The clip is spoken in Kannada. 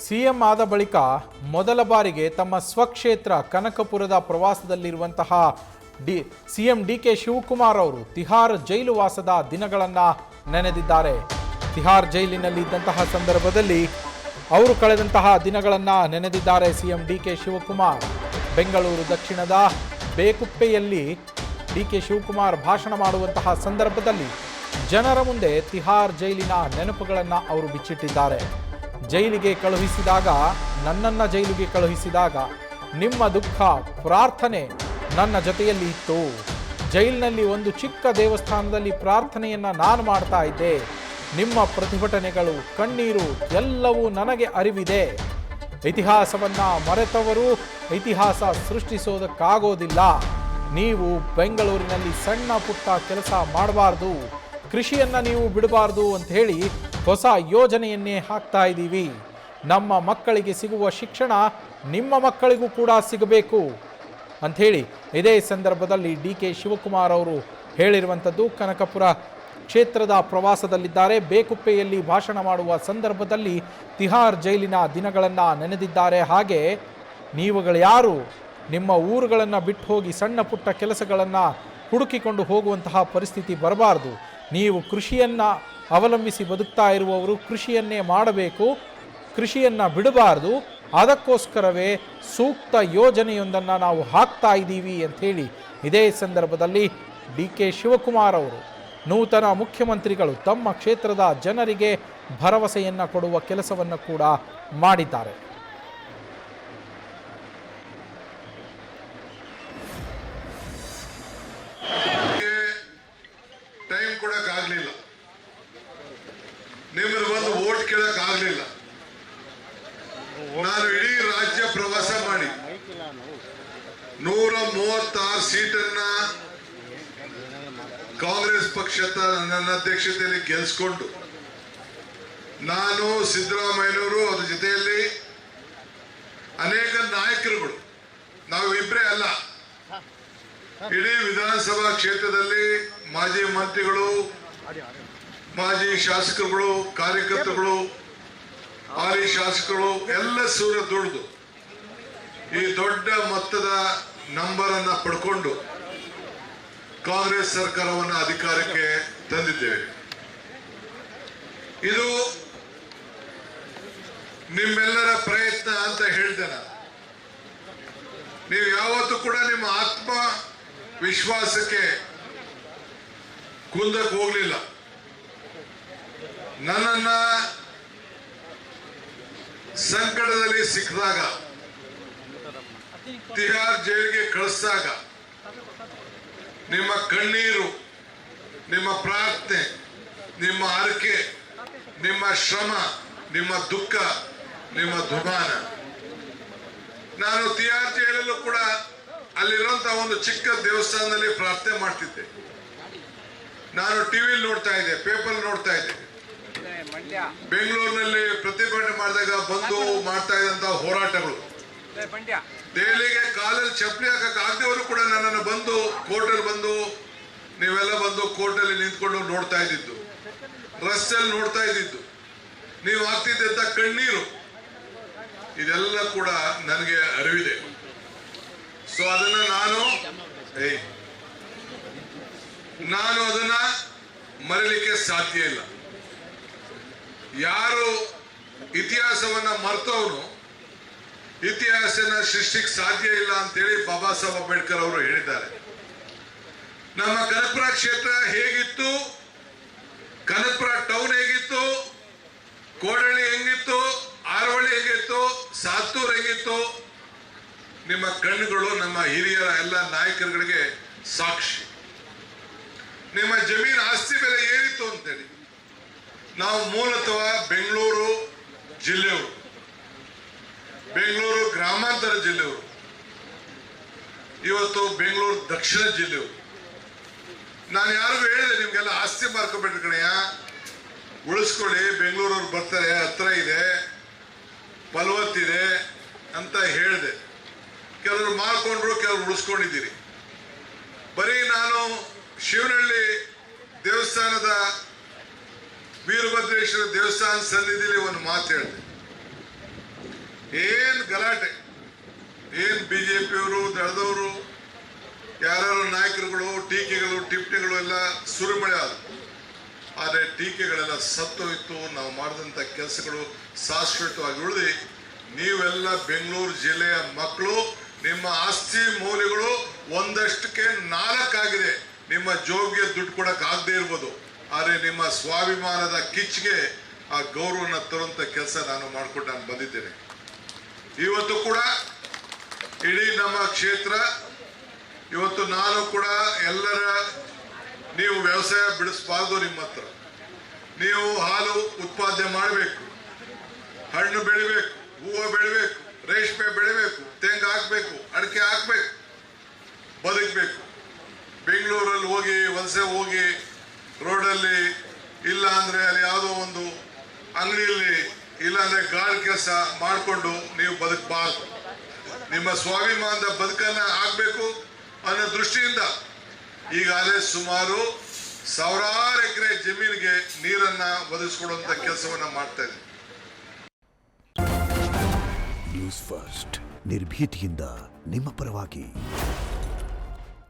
ಸಿಎಂ ಆದ ಬಳಿಕ ಮೊದಲ ಬಾರಿಗೆ ತಮ್ಮ ಸ್ವಕ್ಷೇತ್ರ ಕನಕಪುರದ ಪ್ರವಾಸದಲ್ಲಿರುವಂತಹ ಸಿಎಂ ಡಿಕೆ ಶಿವಕುಮಾರ್ ಅವರು ತಿಹಾರ್ ಜೈಲು ವಾಸದ ದಿನಗಳನ್ನು ನೆನೆದಿದ್ದಾರೆ. ತಿಹಾರ್ ಜೈಲಿನಲ್ಲಿ ಇದ್ದಂತಹ ಸಂದರ್ಭದಲ್ಲಿ ಅವರು ಕಳೆದಂತಹ ದಿನಗಳನ್ನು ನೆನೆದಿದ್ದಾರೆ ಸಿಎಂ ಡಿಕೆ ಶಿವಕುಮಾರ್. ಬೆಂಗಳೂರು ದಕ್ಷಿಣದ ಬೇಕುಪ್ಪೆಯಲ್ಲಿ ಡಿಕೆ ಶಿವಕುಮಾರ್ ಭಾಷಣ ಮಾಡುವಂತಹ ಸಂದರ್ಭದಲ್ಲಿ ಜನರ ಮುಂದೆ ತಿಹಾರ್ ಜೈಲಿನ ನೆನಪುಗಳನ್ನು ಅವರು ಬಿಚ್ಚಿಟ್ಟಿದ್ದಾರೆ. ಜೈಲಿಗೆ ಕಳುಹಿಸಿದಾಗ, ನನ್ನನ್ನು ಜೈಲಿಗೆ ಕಳುಹಿಸಿದಾಗ ನಿಮ್ಮ ದುಃಖ ಪ್ರಾರ್ಥನೆ ನನ್ನ ಜೊತೆಯಲ್ಲಿ ಇತ್ತು. ಜೈಲಿನಲ್ಲಿ ಒಂದು ಚಿಕ್ಕ ದೇವಸ್ಥಾನದಲ್ಲಿ ಪ್ರಾರ್ಥನೆಯನ್ನು ನಾನು ಮಾಡ್ತಾ ಇದ್ದೆ. ನಿಮ್ಮ ಪ್ರತಿಭಟನೆಗಳು, ಕಣ್ಣೀರು ಎಲ್ಲವೂ ನನಗೆ ಅರಿವಿದೆ. ಇತಿಹಾಸವನ್ನು ಮರೆತವರು ಇತಿಹಾಸ ಸೃಷ್ಟಿಸೋದಕ್ಕಾಗೋದಿಲ್ಲ. ನೀವು ಬೆಂಗಳೂರಿನಲ್ಲಿ ಸಣ್ಣ ಪುಟ್ಟ ಕೆಲಸ ಮಾಡಬಾರ್ದು, ಕೃಷಿಯನ್ನು ನೀವು ಬಿಡಬಾರ್ದು ಅಂತ ಹೇಳಿ ಹೊಸ ಯೋಜನೆಯನ್ನೇ ಹಾಕ್ತಾ ಇದ್ದೀವಿ. ನಮ್ಮ ಮಕ್ಕಳಿಗೆ ಸಿಗುವ ಶಿಕ್ಷಣ ನಿಮ್ಮ ಮಕ್ಕಳಿಗೂ ಕೂಡ ಸಿಗಬೇಕು ಅಂಥೇಳಿ ಇದೇ ಸಂದರ್ಭದಲ್ಲಿ ಡಿಕೆ ಶಿವಕುಮಾರ್ ಅವರು ಹೇಳಿರುವಂಥದ್ದು. ಕನಕಪುರ ಕ್ಷೇತ್ರದ ಪ್ರವಾಸದಲ್ಲಿದ್ದಾರೆ. ಬೇಕುಪ್ಪೆಯಲ್ಲಿ ಭಾಷಣ ಮಾಡುವ ಸಂದರ್ಭದಲ್ಲಿ ತಿಹಾರ್ ಜೈಲಿನ ದಿನಗಳನ್ನು ನೆನೆದಿದ್ದಾರೆ. ಹಾಗೆ ನೀವುಗಳು ಯಾರು ನಿಮ್ಮ ಊರುಗಳನ್ನು ಬಿಟ್ಟು ಹೋಗಿ ಸಣ್ಣ ಪುಟ್ಟ ಕೆಲಸಗಳನ್ನು ಹುಡುಕಿಕೊಂಡು ಹೋಗುವಂತಹ ಪರಿಸ್ಥಿತಿ ಬರಬಾರ್ದು. ನೀವು ಕೃಷಿಯನ್ನು ಅವಲಂಬಿಸಿ ಬದುಕ್ತಾ ಇರುವವರು ಕೃಷಿಯನ್ನೇ ಮಾಡಬೇಕು, ಕೃಷಿಯನ್ನು ಬಿಡಬಾರ್ದು. ಅದಕ್ಕೋಸ್ಕರವೇ ಸೂಕ್ತ ಯೋಜನೆಯೊಂದನ್ನು ನಾವು ಹಾಕ್ತಾ ಇದ್ದೀವಿ ಅಂಥೇಳಿ ಇದೇ ಸಂದರ್ಭದಲ್ಲಿ ಡಿಕೆ ಶಿವಕುಮಾರ್ ಅವರು ನೂತನ ಮುಖ್ಯಮಂತ್ರಿಗಳು ತಮ್ಮ ಕ್ಷೇತ್ರದ ಜನರಿಗೆ ಭರವಸೆಯನ್ನು ಕೊಡುವ ಕೆಲಸವನ್ನು ಕೂಡ ಮಾಡಿದ್ದಾರೆ. ಟೈಮ್ ಕೊಡಕ್ಕಾಗಲಿಲ್ಲ, ನಿಮ್ಮನ್ನು ಬಂದು ವೋಟ್ ಕೇಳಕ್ಕಾಗಲಿಲ್ಲ. ನಾನು ಇಡೀ ರಾಜ್ಯ ಪ್ರವಾಸ ಮಾಡಿ 136 ಸೀಟನ್ನ ಕಾಂಗ್ರೆಸ್ ಪಕ್ಷದ ನನ್ನ ಅಧ್ಯಕ್ಷತೆಯಲ್ಲಿ ಗೆಲ್ಸ್ಕೊಂಡು ನಾನು, ಸಿದ್ದರಾಮಯ್ಯನವರು, ಅದ್ರ ಜೊತೆಯಲ್ಲಿ ಅನೇಕ ನಾಯಕರುಗಳು, ನಾವು ಇಬ್ಬರೇ ಅಲ್ಲ, ಇಡೀ ವಿಧಾನಸಭಾ ಕ್ಷೇತ್ರದಲ್ಲಿ ಮಾಜಿ ಮಂತ್ರಿಗಳು, ಮಾಜಿ ಶಾಸಕರುಗಳು, ಕಾರ್ಯಕರ್ತರುಗಳು, ಹಾಲಿ ಶಾಸಕರು ಎಲ್ಲ ಸೂರ ದುಡಿದು ಈ ದೊಡ್ಡ ಮೊತ್ತದ ನಂಬರ್ ಅನ್ನ ಪಡ್ಕೊಂಡು ಕಾಂಗ್ರೆಸ್ ಸರ್ಕಾರವನ್ನು ಅಧಿಕಾರಕ್ಕೆ ತಂದಿದ್ದೇವೆ. ಇದು ನಿಮ್ಮೆಲ್ಲರ ಪ್ರಯತ್ನ ಅಂತ ಹೇಳ್ತೇನೆ. ನೀವು ಯಾವತ್ತೂ ಕೂಡ ನಿಮ್ಮ ಆತ್ಮ ವಿಶ್ವಾಸಕ್ಕೆ ಕುಂದಕ್ಕೆ ಹೋಗ್ಲಿಲ್ಲ. ನನ್ನನ್ನ ಸಂಕಟದಲ್ಲಿ ಸಿಕ್ಕಿದಾಗ, ತಿಹಾರ್ ಜೈಲಿಗೆ ಕಳಿಸಿದಾಗ ನಿಮ್ಮ ಕಣ್ಣೀರು, ನಿಮ್ಮ ಪ್ರಾರ್ಥನೆ, ನಿಮ್ಮ ಹರಕೆ, ನಿಮ್ಮ ಶ್ರಮ, ನಿಮ್ಮ ದುಃಖ, ನಿಮ್ಮ ದುಮಾನ. ನಾನು ತಿಹಾರ್ ಜೈಲಲ್ಲೂ ಕೂಡ ಅಲ್ಲಿರುವಂತಹ ಒಂದು ಚಿಕ್ಕ ದೇವಸ್ಥಾನದಲ್ಲಿ ಪ್ರಾರ್ಥನೆ ಮಾಡ್ತಿದ್ದೆ. ನಾನು ಟಿವಿಲಿ ನೋಡ್ತಾ ಇದ್ದೆ, ಪೇಪರ್ ನೋಡ್ತಾ ಇದ್ದೆ. ಬೆಂಗಳೂರಿನಲ್ಲಿ ಪ್ರತಿಭಟನೆ ಮಾಡಿದಾಗ ಬಂದು ಮಾಡ್ತಾ ಇದ್ದಂತಹ ಹೋರಾಟಗಳು, ದೆಹಲಿಗೆ ಕಾಲಲ್ಲಿ ಚಪ್ಪಲಿ ಹಾಕಕ್ ಆಗದವರು ಕೂಡ ನನ್ನನ್ನು ಬಂದು ಕೋರ್ಟಲ್ಲಿ ಬಂದು, ನೀವೆಲ್ಲ ಬಂದು ಕೋರ್ಟಲ್ಲಿ ನಿಂತ್ಕೊಂಡು ನೋಡ್ತಾ ಇದ್ದಿದ್ದು, ರಸ್ತೆಯಲ್ಲಿ ನೋಡ್ತಾ ಇದ್ದಿದ್ದು, ನೀವು ಆಗ್ತಿದ್ದಂತ ಕಣ್ಣೀರು, ಇದೆಲ್ಲ ಕೂಡ ನನಗೆ ಅರಿವಿದೆ. ಸೊ ಅದನ್ನ ನಾನು ಅದನ್ನ ಮರೀಲಿಕ್ಕೆ ಸಾಧ್ಯ ಇಲ್ಲ. ಯಾರು ಇತಿಹಾಸವನ್ನ ಮರ್ತವನು ಇತಿಹಾಸನ ಸೃಷ್ಟಿಗೆ ಸಾಧ್ಯ ಇಲ್ಲ ಅಂತೇಳಿ ಬಾಬಾ ಸಾಹೇಬ್ ಅಂಬೇಡ್ಕರ್ ಅವರು ಹೇಳಿದ್ದಾರೆ. ನಮ್ಮ ಕನಕಪುರ ಕ್ಷೇತ್ರ ಹೇಗಿತ್ತು, ಕನಕಪುರ ಟೌನ್ ಹೇಗಿತ್ತು, ಕೋಡಳ್ಳಿ ಹೆಂಗಿತ್ತು, ಆರವಳ್ಳಿ ಹೆಂಗಿತ್ತು, ಸಾತ್ತೂರ್ ಹೆಂಗಿತ್ತು, ನಿಮ್ಮ ಕಣ್ಣುಗಳು ನಮ್ಮ ಹಿರಿಯರ ಎಲ್ಲ ನಾಯಕರುಗಳಿಗೆ ಸಾಕ್ಷಿ. ನಿಮ್ಮ ಜಮೀನು ಆಸ್ತಿ ಬೆಲೆ ಏನಿತ್ತು ಅಂತೇಳಿ. ನಾವು ಮೂಲತಃ ಬೆಂಗಳೂರು ಜಿಲ್ಲೆಯವರು, ಬೆಂಗಳೂರು ಗ್ರಾಮಾಂತರ ಜಿಲ್ಲೆಯವರು, ಇವತ್ತು ಬೆಂಗಳೂರು ದಕ್ಷಿಣ ಜಿಲ್ಲೆಯವರು. ನಾನು ಯಾರಿಗೂ ಹೇಳಿದೆ, ನಿಮ್ಗೆಲ್ಲ ಆಸ್ತಿ ಮಾರ್ಕೊಬಿಟ್ರಿ ಕಣಯ್ಯ, ಉಳಿಸ್ಕೊಳ್ಳಿ, ಬೆಂಗಳೂರವ್ರು ಬರ್ತಾರೆ, ಹತ್ರ ಇದೆ, ಫಲವತ್ತಿದೆ ಅಂತ ಹೇಳಿದೆ. ಕೆಲವರು ಮಾರ್ಕೊಂಡ್ರು, ಕೆಲವರು ಉಳಿಸ್ಕೊಂಡಿದ್ದೀರಿ. ಬರೀ ನಾನು ಶಿವನಹಳ್ಳಿ ದೇವಸ್ಥಾನದ ವೀರಭದ್ರೇಶ್ವರ ದೇವಸ್ಥಾನ ಸನ್ನಿಧಿಲಿ ಒಂದು ಮಾತು ಹೇಳಿದೆ. ಏನ್ ಗಲಾಟೆ, ಏನ್ ಬಿಜೆಪಿಯವರು ದಳದವರು ಯಾರ್ಯಾರು ನಾಯಕರುಗಳು ಟೀಕೆಗಳು ಟಿಪ್ಪಣಿಗಳು ಎಲ್ಲ ಸುರಿಮಳೆ ಆದ. ಆದರೆ ಟೀಕೆಗಳೆಲ್ಲ ಸತ್ತೋಯ್ತು. ನಾವು ಮಾಡಿದಂಥ ಕೆಲಸಗಳು ಶಾಶ್ವತವಾಗಿ ಉಳಿದು ನೀವೆಲ್ಲ ಬೆಂಗಳೂರು ಜಿಲ್ಲೆಯ ಮಕ್ಕಳು, ನಿಮ್ಮ ಆಸ್ತಿ ಮೌಲ್ಯಗಳು ಒಂದಷ್ಟಕ್ಕೆ 4 ಆಗಿದೆ. ನಿಮ್ಮ ಜೋಬಿಗೆ ದುಡ್ಡು ಕೊಡಕ್ಕೆ ಆಗದೆ ಇರ್ಬೋದು, ಆದರೆ ನಿಮ್ಮ ಸ್ವಾಭಿಮಾನದ ಕಿಚ್ಚಿಗೆ ಆ ಗೌರವನ ತರುವಂಥ ಕೆಲಸ ನಾನು ಬಂದಿದ್ದೇನೆ. ಇವತ್ತು ಕೂಡ ಇಡೀ ನಮ್ಮ ಕ್ಷೇತ್ರ, ಇವತ್ತು ನಾನು ಕೂಡ ಎಲ್ಲರ, ನೀವು ವ್ಯವಸಾಯ ಬಿಡಿಸಬಾರ್ದು. ನಿಮ್ಮ ಹತ್ರ ನೀವು ಹಾಲು ಉತ್ಪಾದನೆ ಮಾಡಬೇಕು, ಹಣ್ಣು ಬೆಳಿಬೇಕು, ಹೂವು ಬೆಳಿಬೇಕು, ರೇಷ್ಮೆ ಬೆಳಿಬೇಕು, ತೆಂಗು ಹಾಕ್ಬೇಕು, ಅಡಿಕೆ ಹಾಕ್ಬೇಕು, ಬದುಕಬೇಕು. ಬೆಂಗಳೂರಲ್ಲಿ ಹೋಗಿ ವಲಸೆ ಹೋಗಿ ರೋಡಲ್ಲಿ ಇಲ್ಲ ಅಂದ್ರೆ ಅಲ್ಲಿ ಯಾವುದೋ ಒಂದು ಅಂಗಡಿಯಲ್ಲಿ ಇಲ್ಲಾಂದ್ರೆ ಗಾಳಿ ಕೆಲಸ ಮಾಡಿಕೊಂಡು ನೀವು ಬದುಕಬಾರ್ದು. ನಿಮ್ಮ ಸ್ವಾಭಿಮಾನದ ಬದುಕನ್ನ ಆಗ್ಬೇಕು ಅನ್ನೋ ದೃಷ್ಟಿಯಿಂದ ಈಗಾಗಲೇ ಸುಮಾರು 1000 ಎಕರೆ ಜಮೀನಿಗೆ ನೀರನ್ನ ಒದಗಿಸಿಕೊಡುವಂತ ಕೆಲಸವನ್ನ ಮಾಡ್ತಾ ಇದ್ದೀವಿ. ನ್ಯೂಸ್ ಫಸ್ಟ್ ನಿರ್ಭೀತಿಯಿಂದ ನಿಮ್ಮ ಪರವಾಗಿ.